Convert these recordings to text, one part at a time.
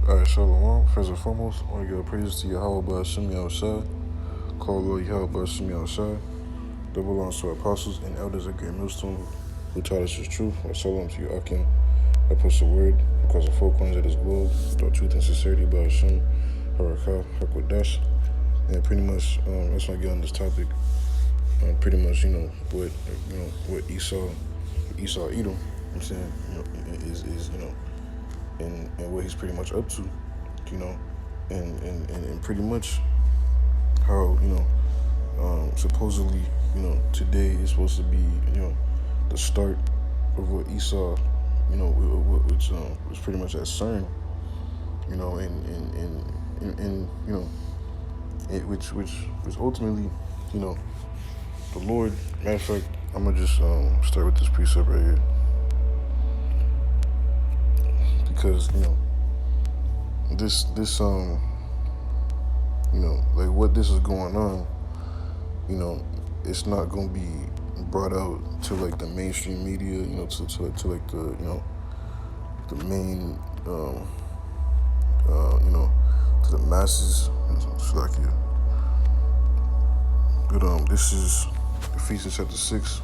Alright, Shalom. First and foremost, I want to give praises to Yahweh by Hashem Yahushua. Call Lord Yahweh by Hashem Yahushua. That belongs to our apostles and elders at Great Millstone who taught us his truth. Or Shalom to you, Akim. I push the word across the four corners of this globe, through truth and sincerity by Hashem, Harakah, Hakwadash. And pretty much, I just want to get on this topic. Pretty much, what Esau Edom, you know what I'm saying, is and what he's pretty much up to, and pretty much how, supposedly, today is supposed to be, the start of what Esau, which was pretty much at Cern, which ultimately, the Lord. Matter of fact, I'm gonna just start with this precept right here, because this like what this is going on, it's not gonna be brought out to like the mainstream media, to like the main to the masses. But this is Ephesians chapter 6,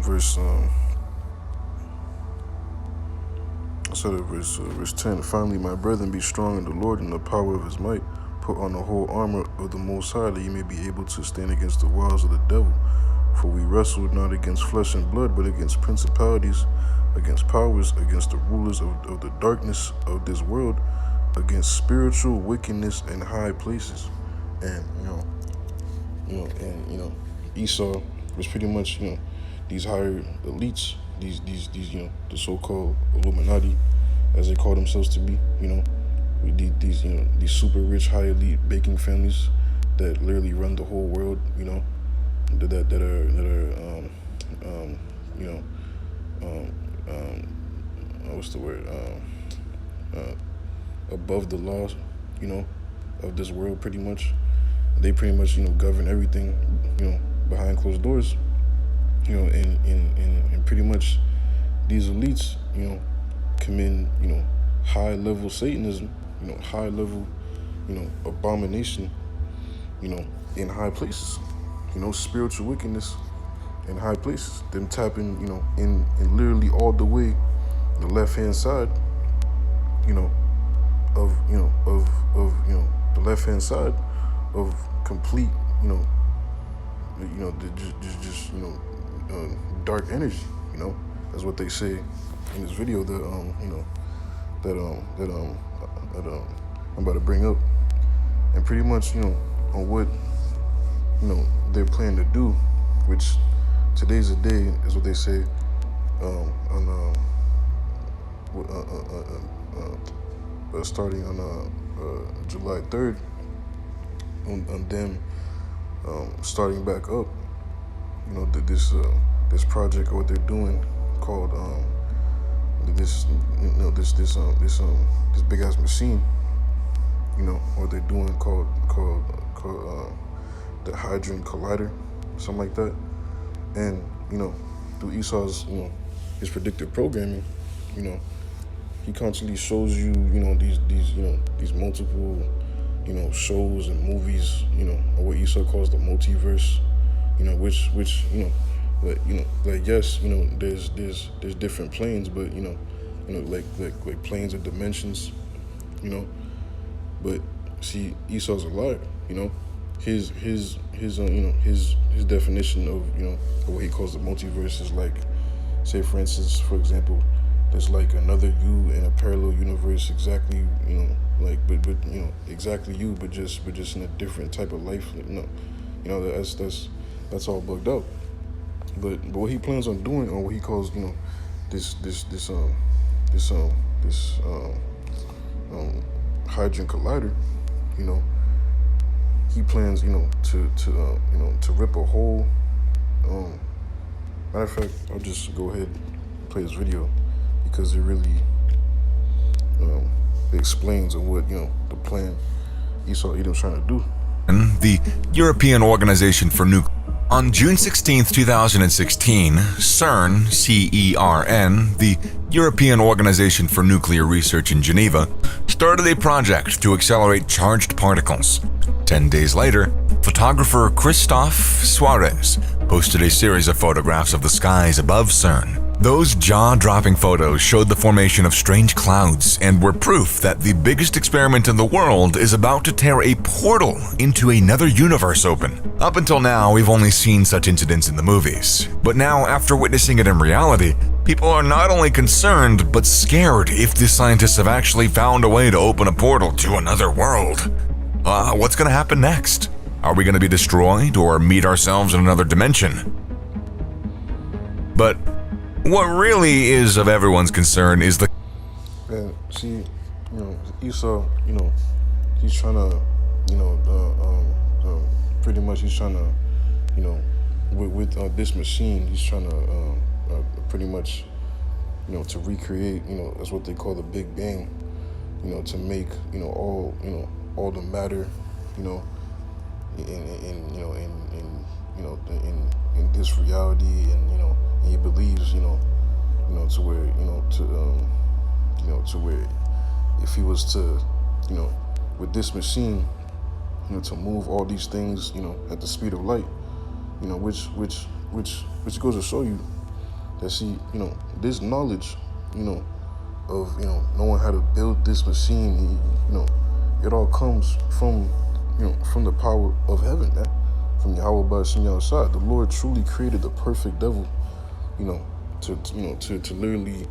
verse verse 10. Finally, my brethren, be strong in the Lord and the power of his might. Put on the whole armor of the Most High, that you may be able to stand against the wiles of the devil. For we wrestle not against flesh and blood, but against principalities, against powers, against the rulers of the darkness of this world, against spiritual wickedness in high places. And Esau was pretty much, these higher elites, these the so-called Illuminati, as they call themselves to be, these super rich, high elite baking families that literally run the whole world, that are what's the word? Above the laws, of this world, pretty much. They pretty much, govern everything, behind closed doors, and pretty much these elites, commit, high-level Satanism, high-level, abomination, in high places, spiritual wickedness in high places. Them tapping, in literally all the way the left-hand side, of the left-hand side of complete, dark energy, that's what they say in this video that I'm about to bring up. And pretty much, on what, they're planning to do, which today's the day, is what they say, starting on July 3rd, on them starting back up, this project, or what they're doing, called this big ass machine, what they're doing, called the Hadron Collider, something like that. And through Esau's his predictive programming, he constantly shows you these multiple shows and movies, or what Esau calls the multiverse, which like yes, there's different planes, but like planes of dimensions, but see, Esau's a liar, his definition of what he calls the multiverse is like, say for instance, for example, there's like another you in a parallel universe, exactly, but exactly you, but just in a different type of life. That's all bugged out. But what he plans on doing, or what he calls, this Hadron Collider, he plans, to rip a hole. Matter of fact, I'll just go ahead and play this video, because it really explains on what, the plan Esau Edom's trying to do. The European Organization for Nuclear On June 16, 2016, Cern, C-E-R-N, the European Organization for Nuclear Research in Geneva, started a project to accelerate charged particles. 10 days later, photographer Christophe Suarez posted a series of photographs of the skies above Cern. Those jaw-dropping photos showed the formation of strange clouds and were proof that the biggest experiment in the world is about to tear a portal into another universe open. Up until now, we've only seen such incidents in the movies. But now, after witnessing it in reality, people are not only concerned, but scared if the scientists have actually found a way to open a portal to another world. What's going to happen next? Are we going to be destroyed or meet ourselves in another dimension? But what really is of everyone's concern is the... And see, Esau, he's trying to, pretty much he's trying to, with this machine, he's trying to pretty much, to recreate, that's what they call the Big Bang, to make, all the matter, in this reality, and and he believes, to where, to where if he was to, with this machine, to move all these things, at the speed of light, which goes to show you that, see, this knowledge, of, knowing how to build this machine, it all comes from, from the power of heaven, man. From Yahweh Ba'Shem Yahushua. The Lord truly created the perfect devil, to literally,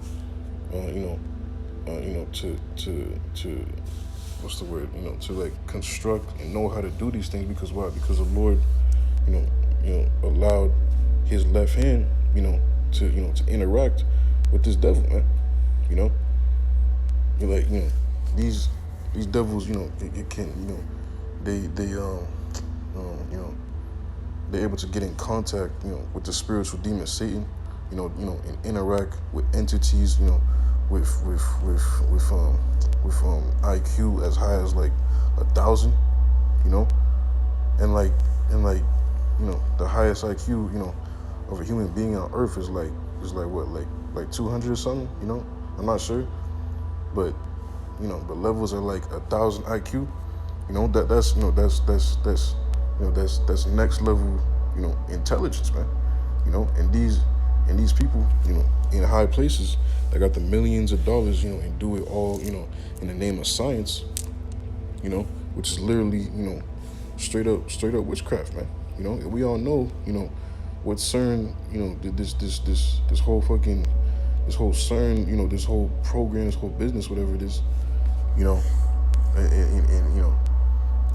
to what's the word, to like construct and know how to do these things. Because why? Because the Lord, allowed his left hand, to interact with this devil, man. You're like, these devils, it can, they're able to get in contact, with the spiritual demon Satan, and interact with entities, with IQ as high as like 1,000, and the highest IQ, of a human being on Earth is like what, like 200 or something, I'm not sure, but the levels are like 1,000 IQ, that's next level, intelligence, man, and these people, in high places that got the millions of dollars, and do it all, in the name of science, which is literally, straight up witchcraft, man, and we all know, what CERN, this whole fucking, this whole CERN, this whole program, this whole business, whatever it is,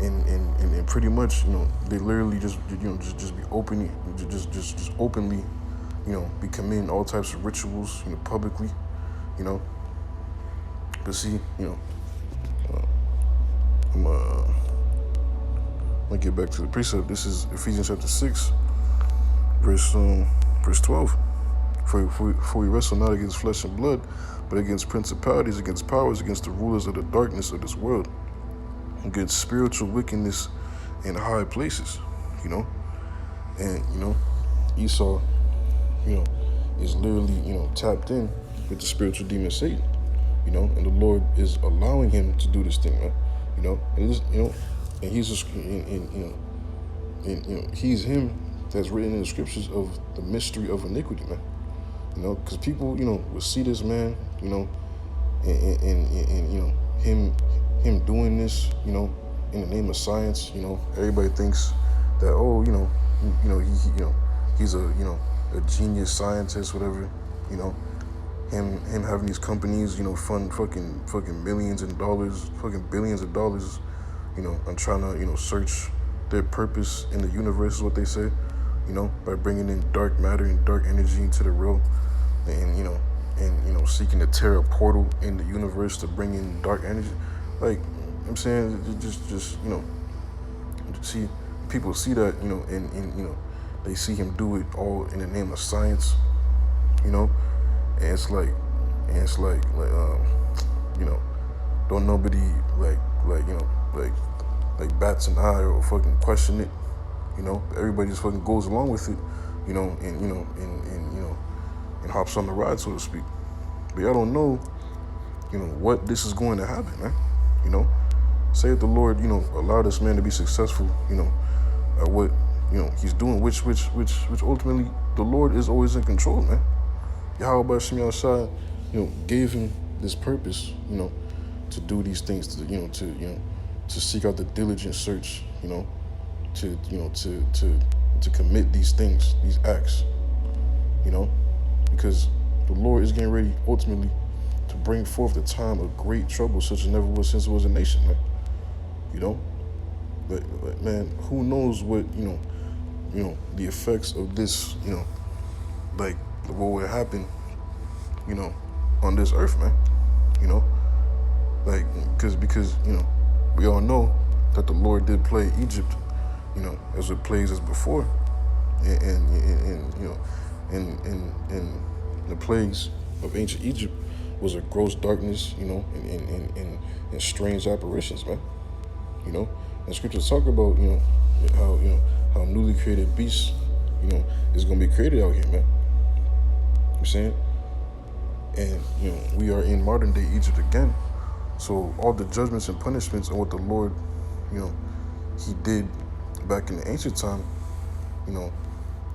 and pretty much, they literally just be openly, just openly, be committing all types of rituals, publicly, to see, I'm gonna get back to the precept. This is Ephesians chapter 6, verse 12. For we wrestle not against flesh and blood, but against principalities, against powers, against the rulers of the darkness of this world, against spiritual wickedness in high places, and, Esau, is literally, tapped in with the spiritual demon Satan, and the Lord is allowing him to do this thing, man, and this, and he's just, and he's him that's written in the scriptures of the mystery of iniquity, man, because people, will see this man, and him doing this, in the name of science, everybody thinks that, oh, he's a genius scientist, whatever, him having these companies, fund fucking millions of dollars, fucking billions of dollars, on trying to, search their purpose in the universe, is what they say, by bringing in dark matter and dark energy into the real, and seeking to tear a portal in the universe to bring in dark energy. Like, I'm saying, just see, people see that, and they see him do it all in the name of science, and it's like, don't nobody like bats an eye or fucking question it, you know. Everybody just fucking goes along with it, you know, and and hops on the ride, so to speak. But y'all don't know, you know, what this is going to happen, man. You know, say if the Lord, you know, allow this man to be successful, you know, at what, you know, he's doing, which ultimately the Lord is always in control, man. Yahweh Shem Yahshua, you know, gave him this purpose, you know, to do these things, to seek out the diligent search, you know, to commit these things, these acts, you know, because the Lord is getting ready ultimately to bring forth the time of great trouble, such as never was since it was a nation, man. You know, but man, who knows what, you know, the effects of this, you know, like what would happen, you know, on this earth, man. You know, like because you know, we all know that the Lord did plague Egypt, you know, as it plagues us before, and you know, and the plagues of ancient Egypt was a gross darkness, you know, and strange apparitions, man. You know, and scriptures talk about, you know, how newly created beasts, you know, is gonna be created out here, man. You know what I'm saying? And, you know, we are in modern day Egypt again. So all the judgments and punishments and what the Lord, you know, he did back in the ancient time, you know,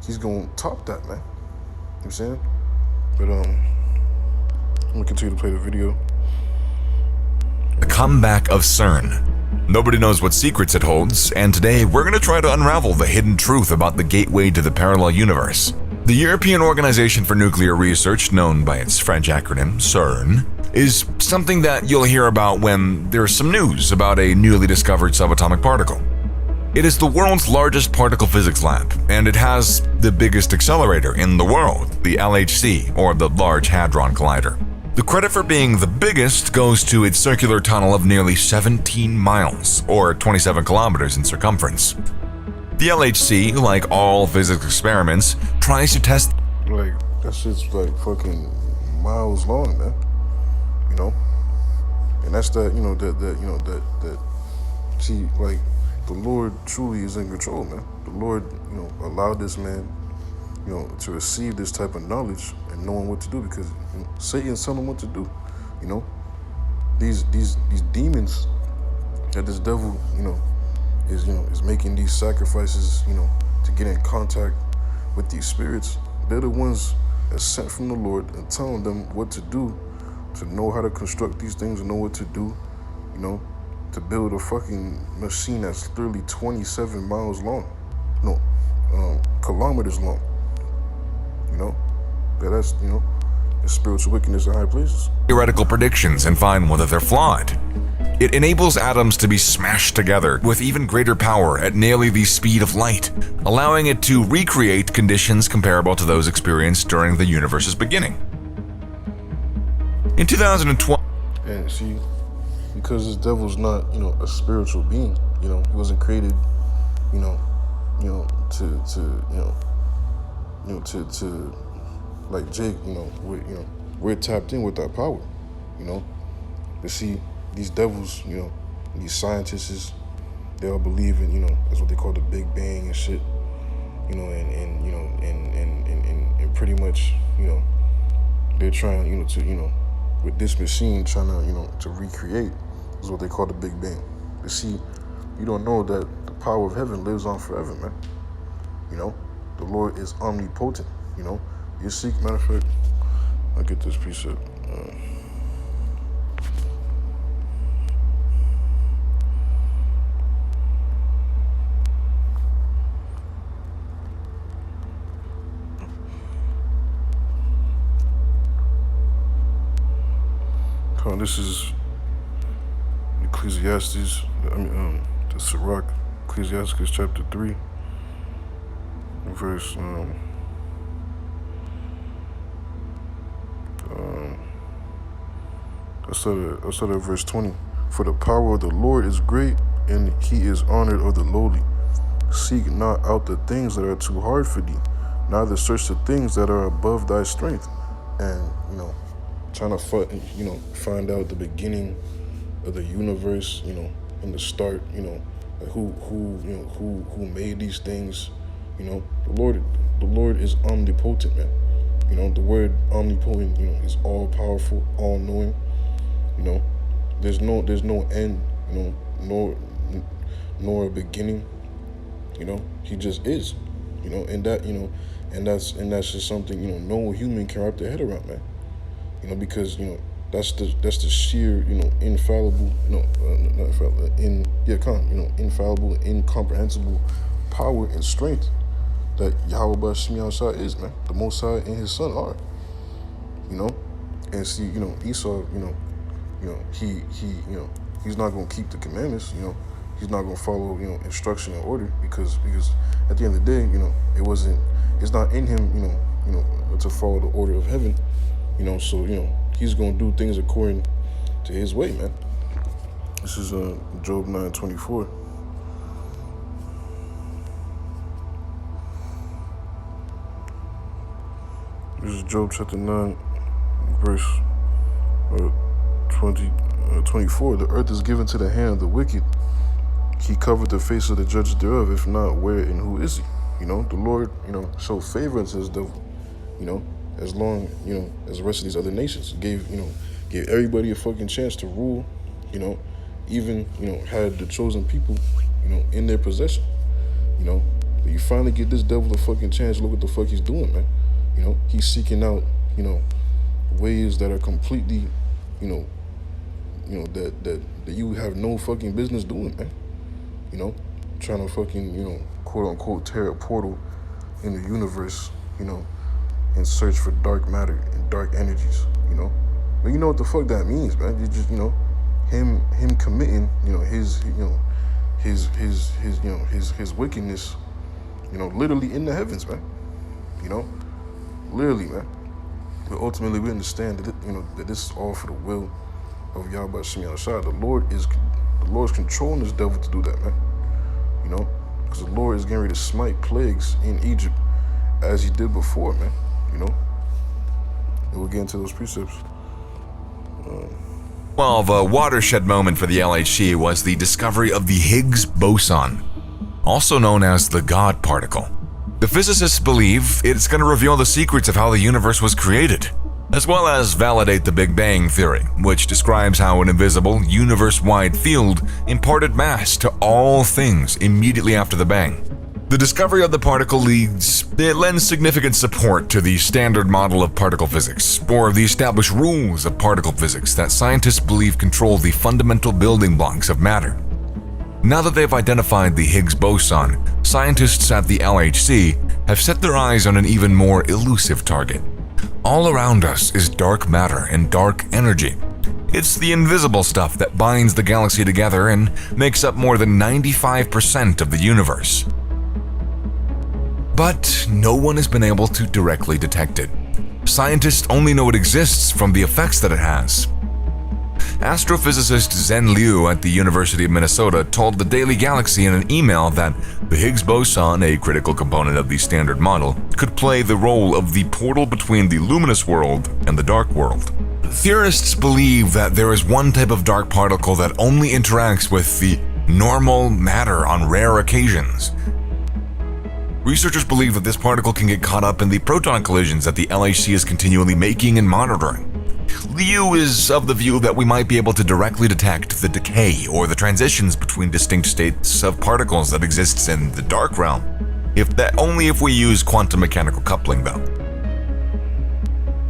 he's gonna top that, man. You know what I'm saying? But I'm gonna continue to play the video. The comeback of Cern. Nobody knows what secrets it holds, and today we're going to try to unravel the hidden truth about the gateway to the parallel universe. The European Organization for Nuclear Research, known by its French acronym CERN, is something that you'll hear about when there's some news about a newly discovered subatomic particle. It is the world's largest particle physics lab, and it has the biggest accelerator in the world, the LHC, or the Large Hadron Collider. The credit for being the biggest goes to its circular tunnel of nearly 17 miles, or 27 kilometers in circumference. The LHC, like all physics experiments, tries to test. Like, that shit's like fucking miles long, man. You know? And that's that, you know, that, see, like, the Lord truly is in control, man. The Lord, you know, allowed this man, you know, to receive this type of knowledge and knowing what to do, because, you know, Satan's telling him what to do. You know, these demons that this devil, you know, is making these sacrifices, you know, to get in contact with these spirits. They're the ones that's sent from the Lord and telling them what to do, to know how to construct these things and know what to do, you know, to build a fucking machine that's literally 27 miles long, no, kilometers long. You know, that's, you know, it's spiritual wickedness in high places. Theoretical predictions and find whether they're flawed. It enables atoms to be smashed together with even greater power at nearly the speed of light, allowing it to recreate conditions comparable to those experienced during the universe's beginning. In 2012, and see, because this devil's not, you know, a spiritual being, you know, he wasn't created, to like Jake, you know, we're tapped in with that power, you know. But see, these devils, you know, these scientists, they all believe in, you know, that's what they call the Big Bang and shit, you know, and pretty much, you know, they're trying, you know, to, you know, with this machine trying to, you know, to recreate is what they call the Big Bang. But see, you don't know that the power of heaven lives on forever, man. You know, the Lord is omnipotent, you know. You seek, matter of fact, I'll get this precept. This is Ecclesiastes, the Sirach, Ecclesiastes chapter 3, verse, I started at verse 20. For the power of the Lord is great, and he is honored of the lowly. Seek not out the things that are too hard for thee, neither search the things that are above thy strength. And, you know, trying to, you know, find out the beginning of the universe, you know, and the start, you know, like who made these things. The Lord is omnipotent, man. The word omnipotent, is all powerful, all knowing. You know, there's no end, nor a beginning. He just is. And that's just something no human can wrap their head around, man. Because that's the sheer infallible not infallible infallible, incomprehensible power and strength that Yahweh Bashim Yahushua is, man. The Most High and His Son are. And see, Esau, he's not gonna keep the commandments. He's not gonna follow instruction and order because at the end of the day, it's not in him to follow the order of heaven. So he's gonna do things according to his way, man. This is Job 9:24. This is Job chapter 9, verse 24. The earth is given to the hand of the wicked. He covered the face of the judges thereof. If not, where and who is he? The Lord, showed favor unto his devil, as long, as the rest of these other nations. Gave everybody a fucking chance to rule, even, had the chosen people, in their possession. But you finally get this devil a fucking chance. Look what the fuck he's doing, man. He's seeking out, ways that are completely, that you have no fucking business doing, man. Trying to fucking, quote unquote, tear a portal in the universe, and search for dark matter and dark energies, But you know what the fuck that means, man. You just, him committing, his wickedness, literally in the heavens, man. Literally, man. But ultimately, we understand that that this is all for the will of Yahweh Shemi Yahushua. The Lord's controlling this devil to do that, man. Because the Lord is getting ready to smite plagues in Egypt as He did before, man. And we'll get into those precepts. Well, the watershed moment for the LHC was the discovery of the Higgs boson, also known as the God particle. The physicists believe it's going to reveal the secrets of how the universe was created, as well as validate the Big Bang theory, which describes how an invisible, universe-wide field imparted mass to all things immediately after the bang. The discovery of the particle lends significant support to the standard model of particle physics, or the established rules of particle physics that scientists believe control the fundamental building blocks of matter. Now that they've identified the Higgs boson, scientists at the LHC have set their eyes on an even more elusive target. All around us is dark matter and dark energy. It's the invisible stuff that binds the galaxy together and makes up more than 95% of the universe. But no one has been able to directly detect it. Scientists only know it exists from the effects that it has. Astrophysicist Zhen Liu at the University of Minnesota told the Daily Galaxy in an email that the Higgs boson, a critical component of the Standard Model, could play the role of the portal between the luminous world and the dark world. Theorists believe that there is one type of dark particle that only interacts with the normal matter on rare occasions. Researchers believe that this particle can get caught up in the proton collisions that the LHC is continually making and monitoring. Liu is of the view that we might be able to directly detect the decay or the transitions between distinct states of particles that exists in the dark realm, only if we use quantum mechanical coupling, though.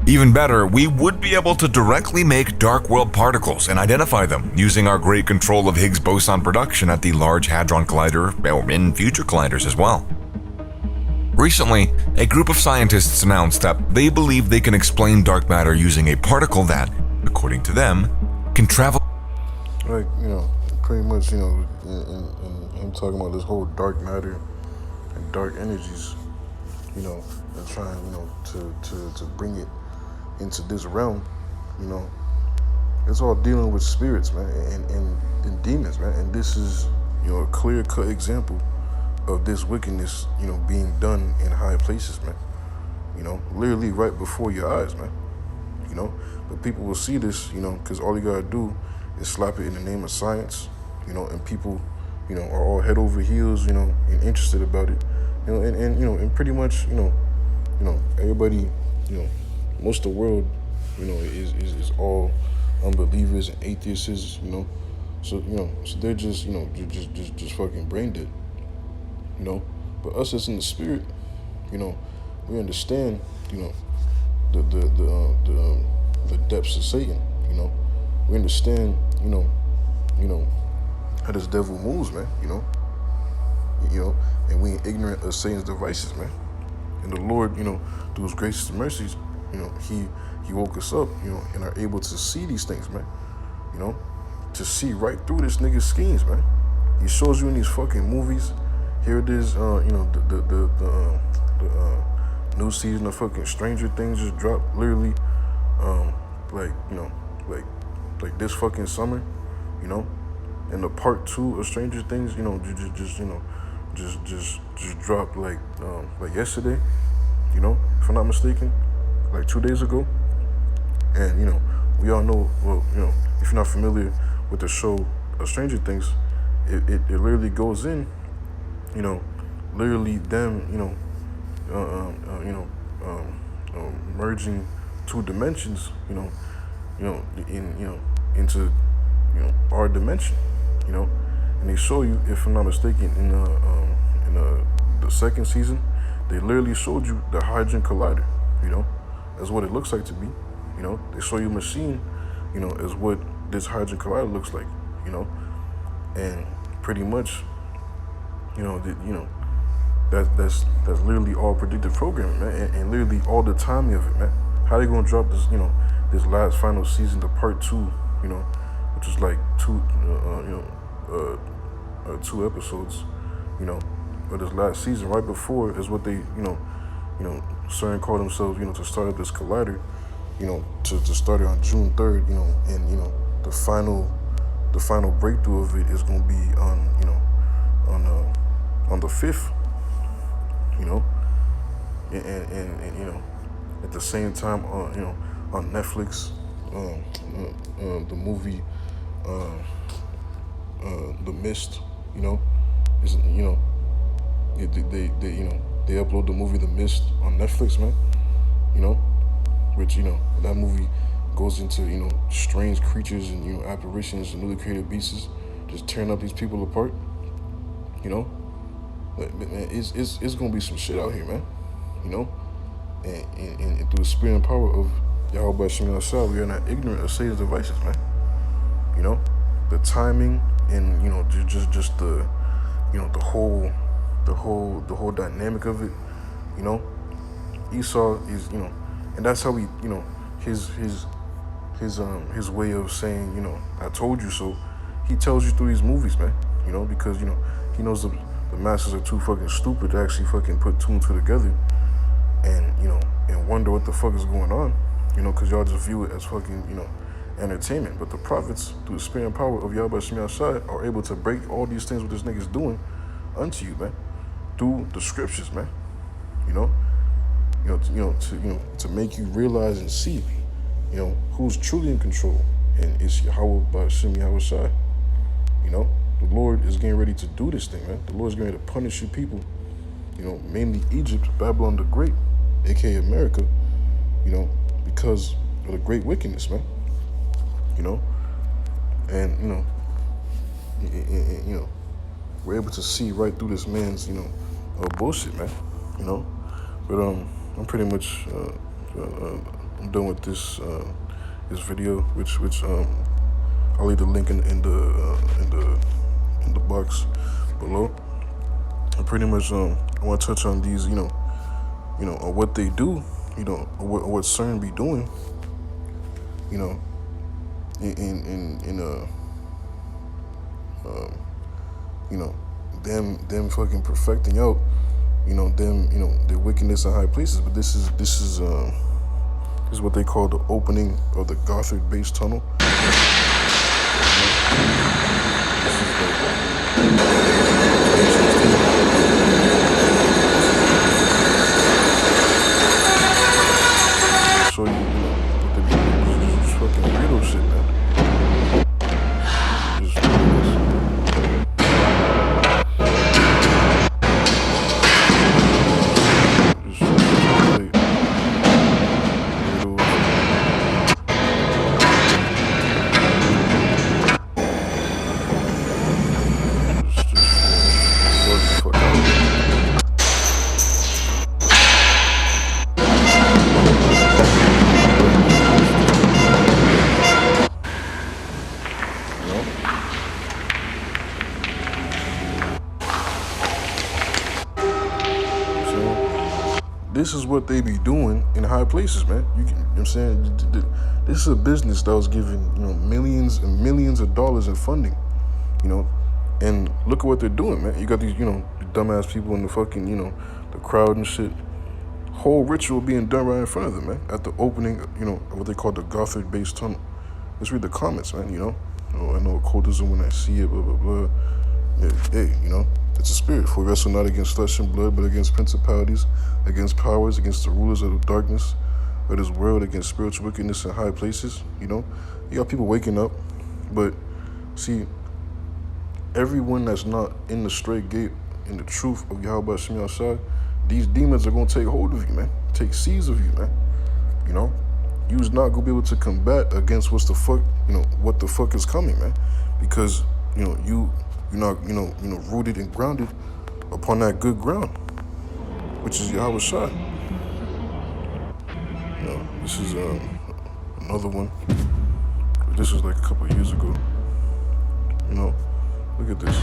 Even better, we would be able to directly make dark world particles and identify them using our great control of Higgs boson production at the Large Hadron Collider or in future colliders as well. Recently, a group of scientists announced that they believe they can explain dark matter using a particle that, according to them, can travel. Like, pretty much, in him talking about this whole dark matter and dark energies, and trying, to bring it into this realm, it's all dealing with spirits, man, and demons, man. And this is, a clear-cut example of this wickedness, being done in high places, man. Literally right before your eyes, man. But people will see this, because all you gotta do is slap it in the name of science, and people, are all head over heels, and interested about it, and pretty much, everybody, most of the world, is all unbelievers and atheists, so so they're just, just fucking brain dead, But us that's in the spirit, we understand, the depths of Satan, We understand, how this devil moves, man, and we ain't ignorant of Satan's devices, man. And the Lord, through his gracious mercies, he woke us up, and are able to see these things, man. To see right through this nigga's schemes, man. He shows you in these fucking movies. Here it is, the new season of fucking Stranger Things just dropped, literally, like, like this fucking summer, and the part 2 of Stranger Things, just dropped like yesterday, if I'm not mistaken, like 2 days ago. And we all know, well, if you're not familiar with the show Stranger Things, it literally goes in, literally them, merging 2 dimensions, into our dimension, and they show you, if I'm not mistaken, in the second season, they literally showed you the Hadron Collider, that's what it looks like to be, they show you a machine, as what this Hadron Collider looks like, and pretty much, that's literally all predictive programming, man, and literally all the timing of it, man. How they gonna drop this, this last final season, the part 2, which is like 2 episodes, of this last season, right before is what they, Cern called themselves, to start up this collider, to start it on June 3rd, and the final breakthrough of it is gonna be on the 5th, and at the same time, on Netflix, the movie, The Mist, is, they upload the movie The Mist on Netflix, man, which, that movie goes into, strange creatures and, apparitions and newly created beasts just tearing up these people apart, But, man, it's gonna be some shit out here, man, and through the spirit and power of Yahweh Shem Yahshua, we are not ignorant of Satan's devices, man. The timing and just the the whole dynamic of it. Esau is and that's how he his way of saying I told you so. He tells you through these movies, man. Because he knows the masses are too fucking stupid to actually fucking put 2 and 2 together, and and wonder what the fuck is going on, because y'all just view it as fucking entertainment. But the prophets, through the spirit and power of Yahweh Shem Yahshua, are able to break all these things what this nigga's doing unto you, man, through the scriptures, man. To make you realize and see, who's truly in control, and it's Yahweh by Shem Yahshua. The Lord is getting ready to do this thing, man. The Lord is getting ready to punish you people, mainly Egypt, Babylon the Great, aka America, because of the great wickedness, man. And we're able to see right through this man's bullshit, man. But I'm pretty much I'm done with this video, which I'll leave the link in the box below. And pretty much I want to touch on these, on what they do, or what Cern be doing, them fucking perfecting out, them, their wickedness in high places. But this is what they call the opening of the Gothic base tunnel. Show you, what they do. Just fucking weirdo shit, man. Just what they be doing in high places, man. You know what I'm saying? This is a business that was giving, millions and millions of dollars in funding, and look at what they're doing, man. You got these, the dumbass people in the fucking, the crowd and shit. Whole ritual being done right in front of them, man. At the opening, of what they call the Gothic base tunnel. Let's read the comments, man, Oh, I know occultism when I see it, blah, blah, blah. Hey, it's a spirit. For we wrestle not against flesh and blood, but against principalities, against powers, against the rulers of the darkness of this world, against spiritual wickedness in high places, You got people waking up, but see, everyone that's not in the straight gate, in the truth of Yahweh Shem Yahshai, these demons are going to take hold of you, man. Take seeds of you, man. You's not going to be able to combat against what the fuck is coming, man. Because, you're not, rooted and grounded upon that good ground, which is Yahweh Shai. This is another one. This was like a couple of years ago. Look at this.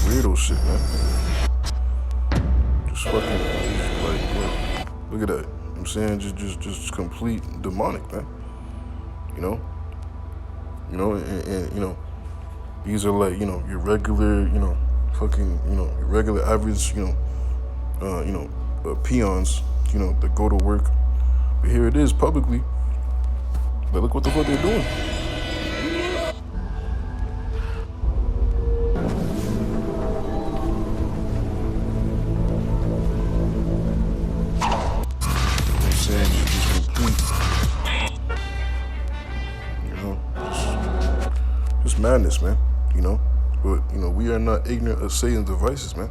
Weirdo shit, man. Just fucking, look at that. You know what I'm saying? Just complete demonic, man. And these are like, your regular, fucking, your regular average, peons, that go to work. But here it is publicly. But look what the fuck they're doing. Just madness, man. But we are not ignorant of Satan's devices, man.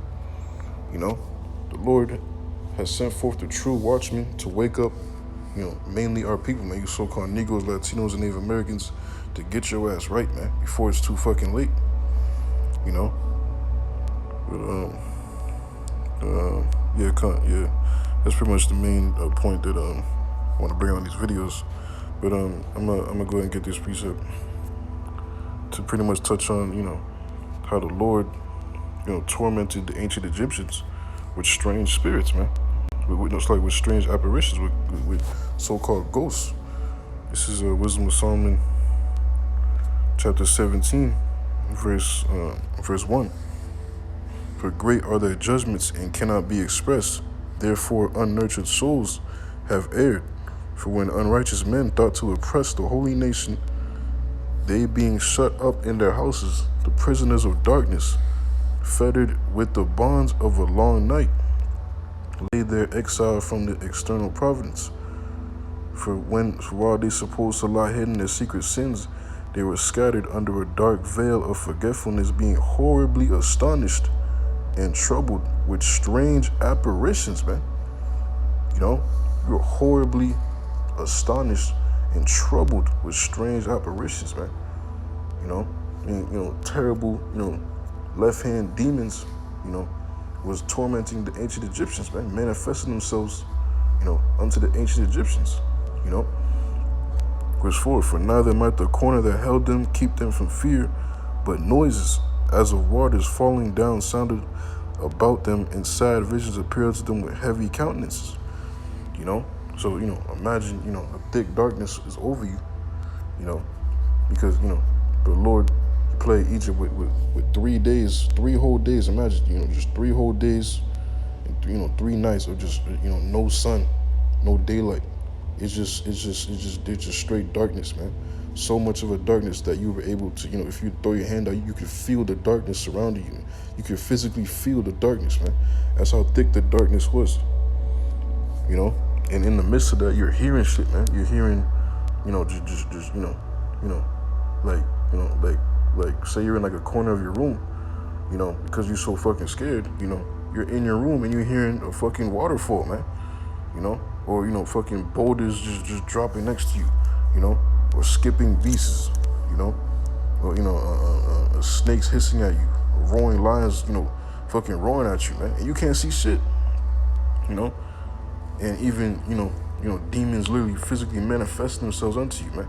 The Lord has sent forth the true watchmen to wake up, mainly our people, man, you so-called Negroes, Latinos, and Native Americans, to get your ass right, man, before it's too fucking late. Yeah, that's pretty much the main point that I want to bring on these videos. But I'm gonna go ahead and get this precept to pretty much touch on, how the Lord, tormented the ancient Egyptians with strange spirits, man. With strange apparitions, with so-called ghosts. This is Wisdom of Solomon, chapter 17, verse 1. For great are their judgments and cannot be expressed. Therefore unnurtured souls have erred. For when unrighteous men thought to oppress the holy nation, they being shut up in their houses, the prisoners of darkness, fettered with the bonds of a long night, lay there exiled from the external providence. For while they supposed to lie hidden their secret sins, they were scattered under a dark veil of forgetfulness, being horribly astonished and troubled with strange apparitions, man. You're horribly astonished and troubled with strange apparitions, man. Terrible, left-hand demons, was tormenting the ancient Egyptians, man, manifesting themselves, unto the ancient Egyptians, Verse 4, for neither might the corner that held them keep them from fear, but noises as of waters falling down sounded about them, and sad visions appeared to them with heavy countenances. So, imagine, a thick darkness is over you, because, the Lord plagued Egypt with 3 days, 3 whole days. Imagine, just 3 whole days and 3 nights of just, no sun, no daylight. It's just straight darkness, man. So much of a darkness that you were able to, if you throw your hand out, you could feel the darkness surrounding you. You could physically feel the darkness, man. That's how thick the darkness was, And in the midst of that, you're hearing shit, man. You're hearing, like say you're in like a corner of your room, because you're so fucking scared, you're in your room and you're hearing a fucking waterfall, man, or fucking boulders just dropping next to you, or skipping beasts, or snakes hissing at you, or roaring lions, fucking roaring at you, man, and you can't see shit, and even demons literally physically manifest themselves unto you, man,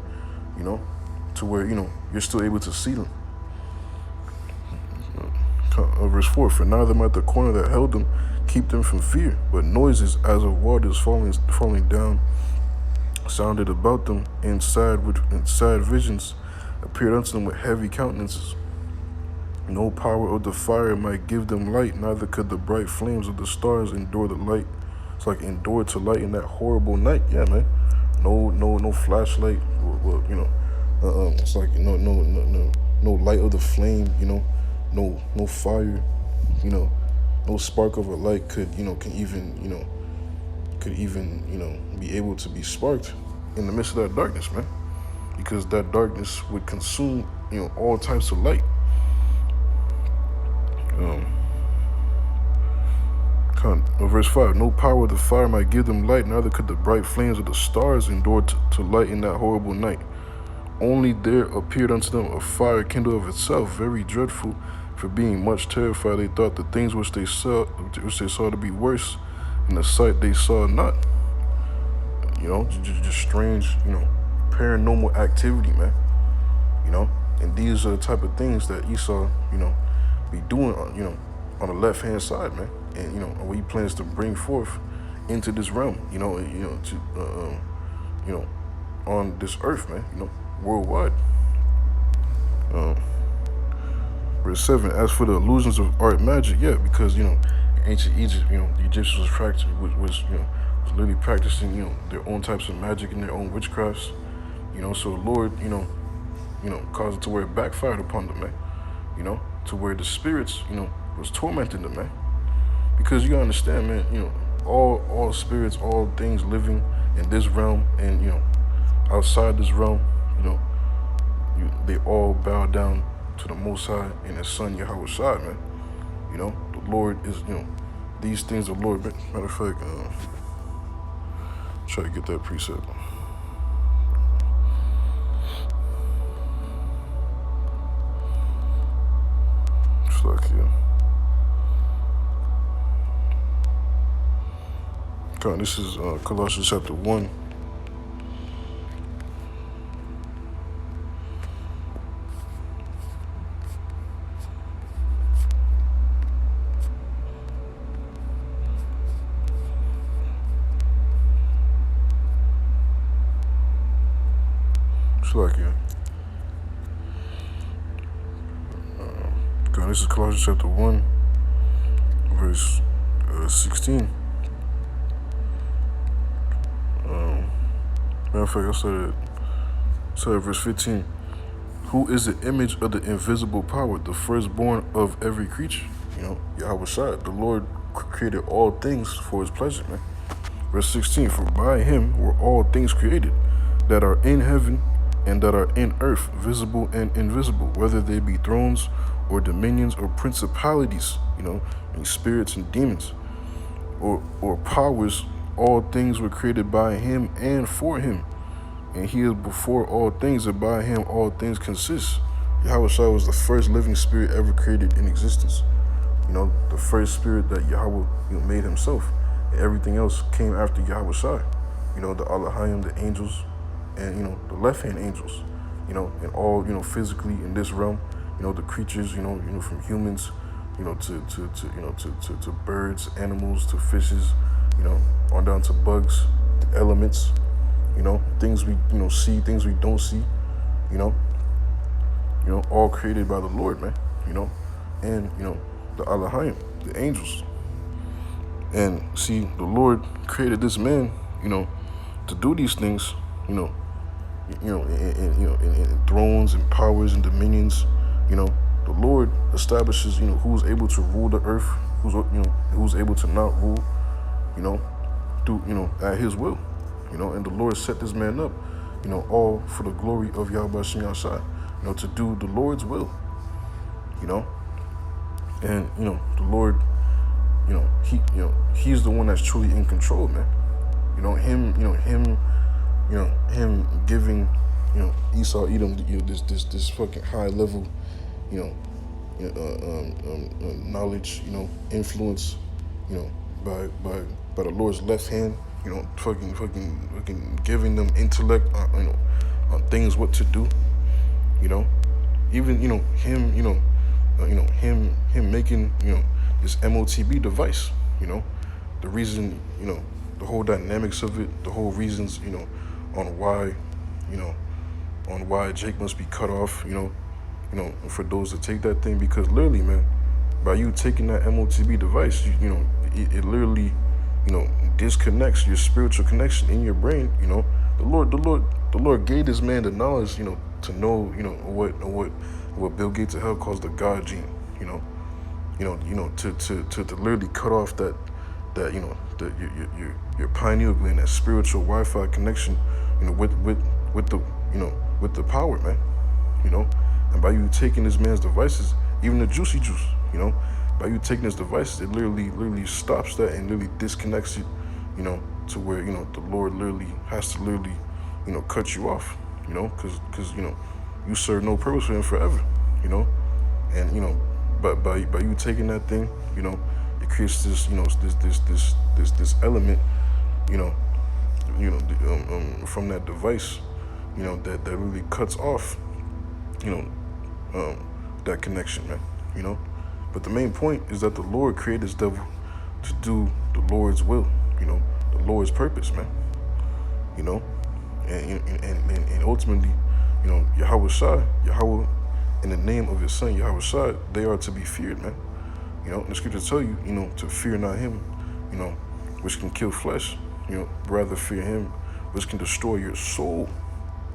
to where you're still able to see them. Verse 4, for neither might the corner that held them keep them from fear, but noises as of waters falling down sounded about them, and sad visions appeared unto them with heavy countenances. No power of the fire might give them light, neither could the bright flames of the stars endure the light. It's like endure to light in that horrible night. Yeah, man. No flashlight. Well, it's like no light of the flame. No fire. No spark of a light could be able to be sparked in the midst of that darkness, man. Because that darkness would consume all types of light. Verse 5, no power of the fire might give them light, neither could the bright flames of the stars endure to light in that horrible night. Only there appeared unto them a fire kindled of itself, very dreadful. For being much terrified, they thought the things which they saw to be worse, in the sight they saw not. Just strange, paranormal activity, man. And these are the type of things that Esau, be doing, on the left-hand side, man. And what he plans to bring forth into this realm, on this earth, man, worldwide. Verse 7, as for the illusions of art magic, yeah, because, ancient Egypt, the Egyptians was literally practicing, their own types of magic and their own witchcrafts, so the Lord, caused it to where it backfired upon them, man, to where the spirits, was tormenting them, man. Because you gotta understand, man, all spirits, all things living in this realm and, outside this realm, they all bow down to the Most High and His Son, Yahweh Shai, man. The Lord is, these things the Lord, matter of fact, try to get that precept. It's like, yeah. God, this is Colossians chapter 1. This is Colossians chapter 1, verse 16. Matter of fact, I started verse 15. Who is the image of the invisible power, the firstborn of every creature? Yahweh Shai, the Lord created all things for His pleasure, man. Verse 16, for by Him were all things created, that are in heaven and that are in earth, visible and invisible, whether they be thrones or dominions or principalities, and spirits and demons, or powers. All things were created by Him and for Him, and He is before all things, and by Him all things consist. Yahweh Shai was the first living spirit ever created in existence. The first spirit that Yahweh made Himself, and everything else came after Yahweh Shai. The Allahayim, the angels, and the left-hand angels, and all physically in this realm. The creatures, from humans, to birds, animals, to fishes, on down to bugs, the elements, things we, see, things we don't see, all created by the Lord, man, and, the Allahayim, the angels. And see, the Lord created this man, to do these things, in thrones and powers and dominions. The Lord establishes, who's able to rule the earth, who's able to not rule, at His will, and the Lord set this man up, all for the glory of Yahweh Shem Yahshai, to do the Lord's will, and, the Lord, He's the one that's truly in control, man. Him giving, Esau, Edom, this fucking high level, knowledge, influence, by the Lord's left hand, fucking giving them intellect, on things what to do, even, him, him making, this MOTB device, the reason, the whole dynamics of it, the whole reasons, on why, you know, on why Jake must be cut off, for those that take that thing, because literally, man, by you taking that MOTB device, it literally, disconnects your spiritual connection in your brain. The Lord gave this man the knowledge, to know, what Bill Gates of hell calls the God gene, to literally cut off that your pineal gland, that spiritual Wi-Fi connection, with the power, man, and by you taking this man's devices, even the juicy juice, by you taking his devices, it literally stops that and literally disconnects it, to where, the Lord literally has to literally, cut you off, because you serve no purpose for him forever, and but by you taking that thing, it creates this, this element, from that device, that really cuts off, that connection, man, But the main point is that the Lord created this devil to do the Lord's will, the Lord's purpose, man, and ultimately, Yahweh, in the name of his son, Yahweh, they are to be feared, man. And the scriptures tell you, to fear not him, which can kill flesh, rather fear him, which can destroy your soul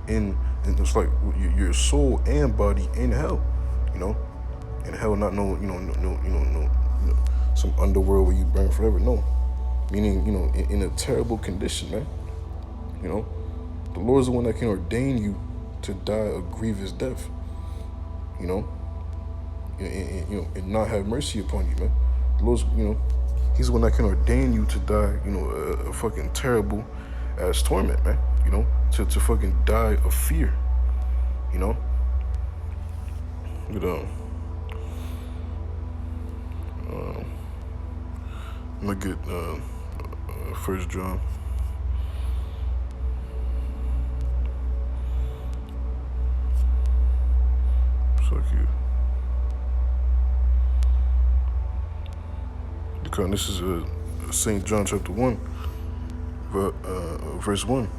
and it's like your soul and body in hell, and hell not no, some underworld where you burn forever, no. Meaning, in a terrible condition, man. The Lord is the one that can ordain you to die a grievous death, and not have mercy upon you, man. The Lord's, he's the one that can ordain you to die, a fucking terrible ass torment, man. To fucking die of fear, But I'm gonna get 1 John. So cute. Because this is St. John chapter 1, verse 1.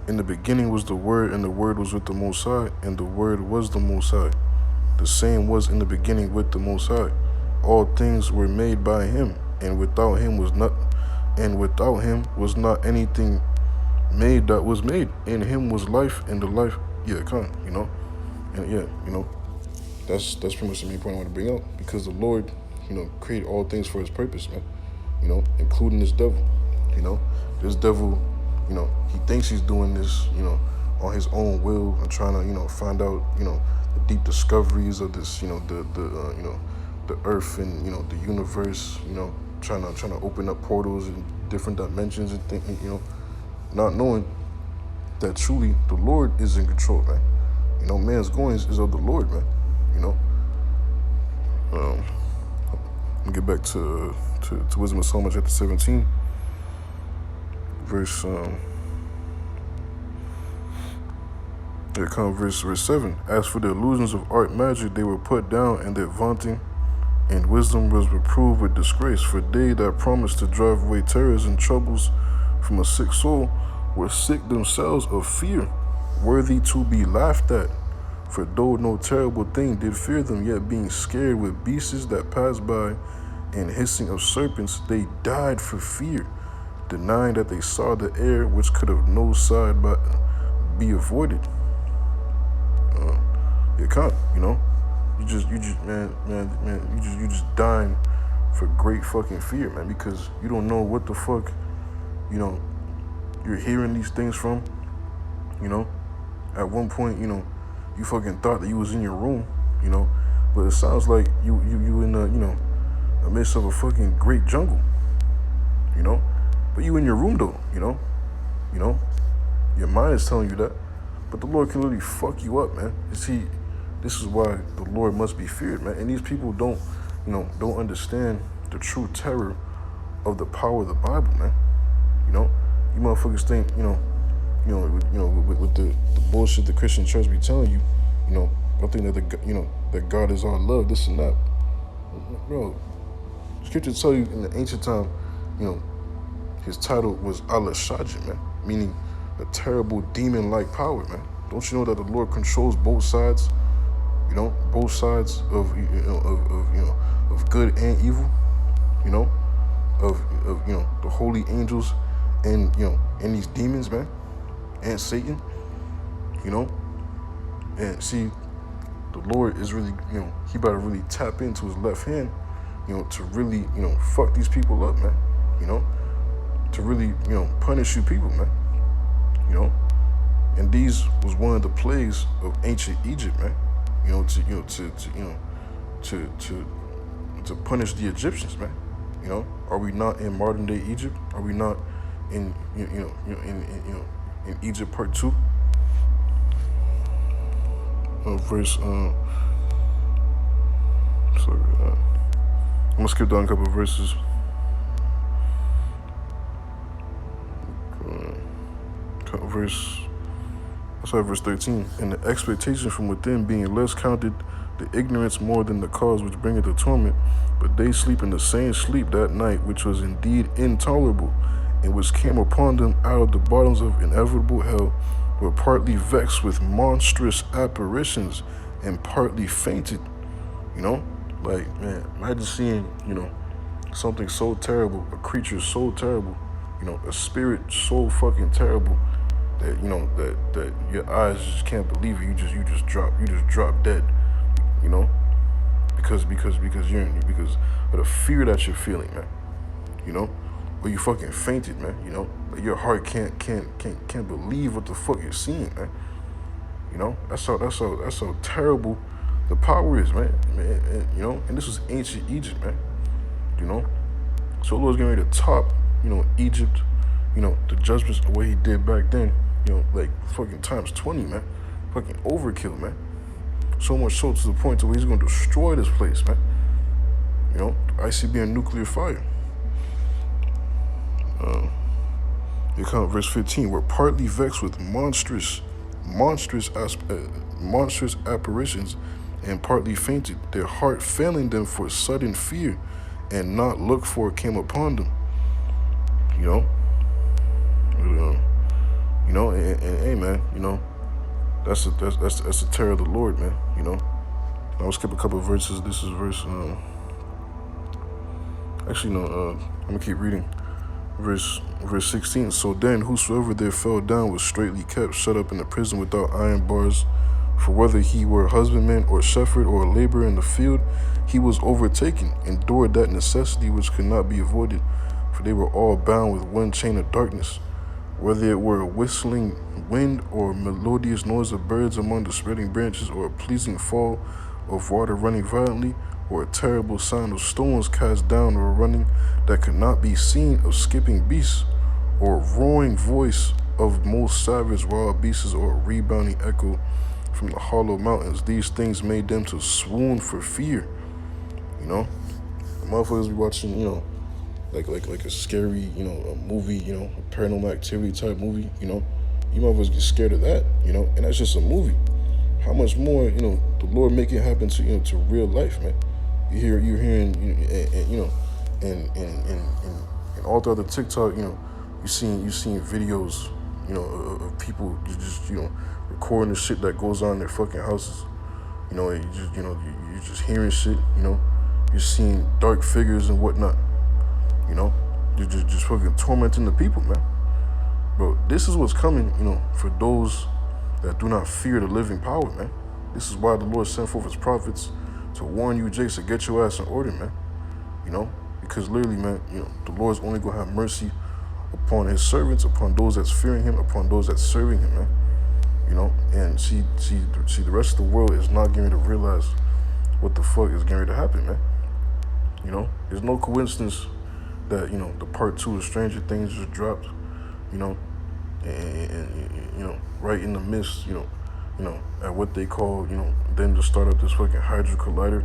In the beginning was the Word, and the Word was with the Most High, and the Word was the Most High. The same was in the beginning with the Most High. All things were made by him, and without him was not anything made that was made. In him was life, and the life, and that's pretty much the main point I want to bring out, because the Lord, created all things for his purpose, man, including this devil. This devil, he thinks he's doing this, on his own will, and trying to, find out, the deep discoveries of this, the earth and, the universe, trying to open up portals in different dimensions and things, not knowing that truly the Lord is in control, man. Man's goings is of the Lord, man. Let me get back to Wisdom of Solomon chapter 17, verse 7. As for the illusions of art magic, they were put down, and their vaunting and wisdom was reproved with disgrace. For they that promised to drive away terrors and troubles from a sick soul were sick themselves of fear, worthy to be laughed at. For though no terrible thing did fear them, yet being scared with beasts that passed by and hissing of serpents, they died for fear, denying that they saw the air, which could of no side but be avoided. You just dying for great fucking fear, man, because you don't know what the fuck, you're hearing these things from, At one point, you fucking thought that you was in your room, but it sounds like you in the, amidst of a fucking great jungle, but you in your room though, your mind is telling you that, but the Lord can literally fuck you up, man. This is why the Lord must be feared, man. And these people don't understand the true terror of the power of the Bible, man. You motherfuckers think, with the bullshit the Christian church be telling you, I think that that God is all love, this and that. Bro, scripture tell you in the ancient time, you know, his title was Al-Shajit, man, meaning a terrible demon-like power, man. Don't you know that the Lord controls both sides? You know, both sides of of good and evil. You know, of the holy angels and and these demons, man, and Satan. You know, and see, the Lord is really he better really tap into his left hand, to really fuck these people up, man. You know, to really punish you people, man. You know, and these was one of the plagues of ancient Egypt, man. To punish the Egyptians, man. You know, are we not in modern day Egypt? Are we not in in Egypt part 2? Verse sorry, I'm gonna skip down a couple of verses. Verse 13. And the expectation from within being less counted, the ignorance more than the cause which bringeth the torment. But they sleep in the same sleep that night, which was indeed intolerable, and which came upon them out of the bottoms of inevitable hell, were partly vexed with monstrous apparitions, and partly fainted. You know? Like, man, imagine seeing, something so terrible, a creature so terrible, a spirit so fucking terrible that that your eyes just can't believe it. You just drop dead, because of the fear that you're feeling, man. Or you fucking fainted, man. Like your heart can't believe what the fuck you're seeing, man. That's how terrible the power is, man. And this was ancient Egypt, man. So the Lord's getting ready to top, Egypt, the judgments the way he did back then, like fucking times 20, man. Fucking overkill, man. So much so to the point to where he's gonna destroy this place, man. ICB and nuclear fire. You count verse 15. We're partly vexed with monstrous apparitions, and partly fainted, their heart failing them for sudden fear, and not looked for came upon them. And hey, man, that's the terror of the Lord, man. I'll skip a couple of verses. This is verse. I'm gonna keep reading. Verse 16. So then, whosoever there fell down was straitly kept, shut up in the prison without iron bars. For whether he were a husbandman or shepherd or a laborer in the field, he was overtaken, endured that necessity which could not be avoided. For they were all bound with one chain of darkness. Whether it were a whistling wind or a melodious noise of birds among the spreading branches, or a pleasing fall of water running violently, or a terrible sound of stones cast down or running that could not be seen, of skipping beasts, or a roaring voice of most savage wild beasts, or a rebounding echo from the hollow mountains, these things made them to swoon for fear. The motherfuckers be watching, like a scary, a movie, a paranormal activity type movie, you motherfuckers get scared of that, and that's just a movie. How much more, the Lord make it happen to, to real life, man. You're hearing, and all the other TikTok, you seeing videos, of people just, recording the shit that goes on in their fucking houses. You're just hearing shit, you're seeing dark figures and whatnot. You're just fucking tormenting the people, man. Bro, this is what's coming, for those that do not fear the living power, man. This is why the Lord sent forth his prophets to warn you, Jakes, to get your ass in order, man. Because literally, man, the Lord's only gonna have mercy upon his servants, upon those that's fearing him, upon those that's serving him, man. And see, the rest of the world is not getting to realize what the fuck is getting ready to happen, man. There's no coincidence that, the part 2 of Stranger Things just dropped, and right in the midst, at what they call, then to start up this fucking Hydra Collider,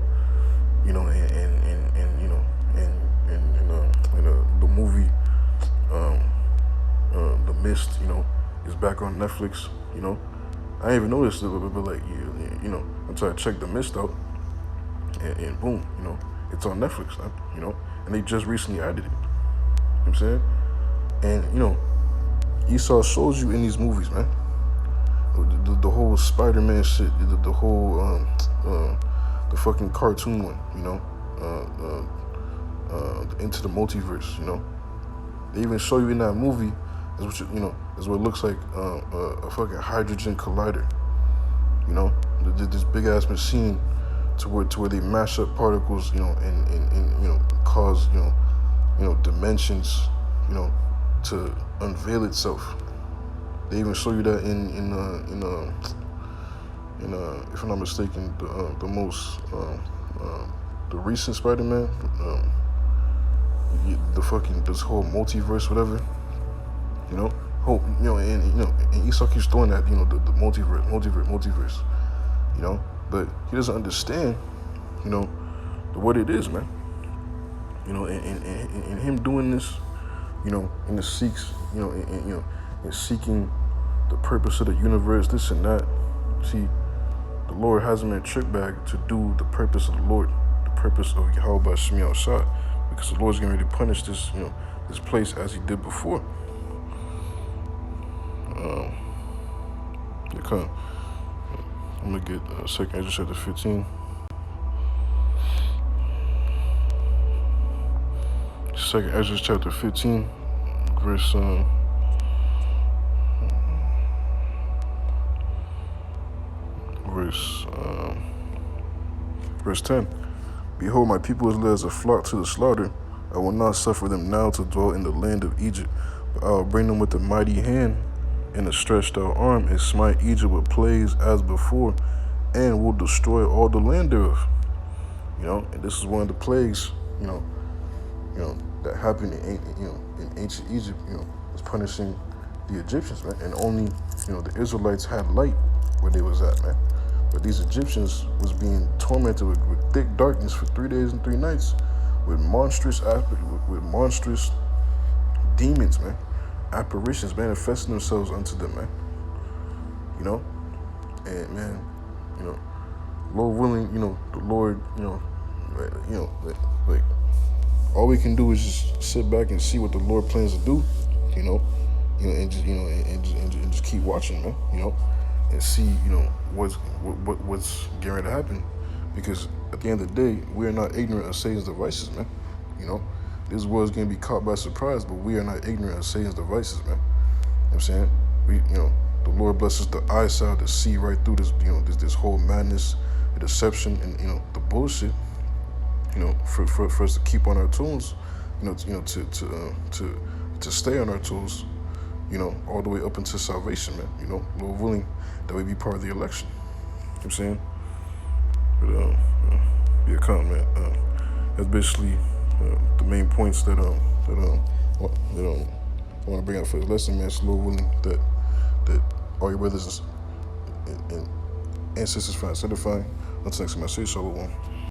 the movie, The Mist, is back on Netflix, I didn't even notice it, but like, I tried to check The Mist out, and boom, It's on Netflix, man, and they just recently added it. You know what I'm saying? And Esau shows you in these movies, man. The whole Spider-Man shit, the whole the fucking cartoon one, Into the Multiverse, They even show you in that movie is what it looks like a fucking hydrogen collider, this big ass machine to where they mash up particles, and cause dimensions, to unveil itself. They even show you that in if I'm not mistaken, the most the recent Spider-Man, this whole multiverse, whatever, and Esau keeps throwing that, the multiverse, but he doesn't understand, what it is, man, and him doing this, in the seeks, and seeking the purpose of the universe, this and that. See, the Lord has him in a trick bag to do the purpose of the Lord, the purpose of Yahweh Shemi Shah, because the Lord's getting ready to punish this, this place as he did before. I'm gonna get 2nd Ezra chapter 15. 2nd Ezra chapter 15, verse verse 10. Behold, my people is led as a flock to the slaughter. I will not suffer them now to dwell in the land of Egypt, but I will bring them with a mighty hand and a stretched out arm, and smite Egypt with plagues as before, and will destroy all the land thereof. And this is one of the plagues, that happened in ancient Egypt, was punishing the Egyptians, man. And only, the Israelites had light where they was at, man. But these Egyptians was being tormented with thick darkness for 3 days and 3 nights, with monstrous demons, man, apparitions manifesting themselves unto them, man. And man, Lord willing, the Lord, like all we can do is just sit back and see what the Lord plans to do, and just keep watching, man, and see, what's getting ready to happen, because at the end of the day, we are not ignorant of Satan's devices, man. This world's gonna be caught by surprise, but we are not ignorant of Satan's devices, man. You know what I'm saying? The Lord blesses the eyesight to see right through this, this whole madness, the deception, and the bullshit. For us to keep on our tools, to stay on our tools, all the way up into salvation, man. Lord willing, that we be part of the election. You know what I'm saying? But man. That's basically the main points that I want to bring out for this lesson, man. It's Lord willing that all your brothers and sisters find satisfying. Until next time, I say shalom.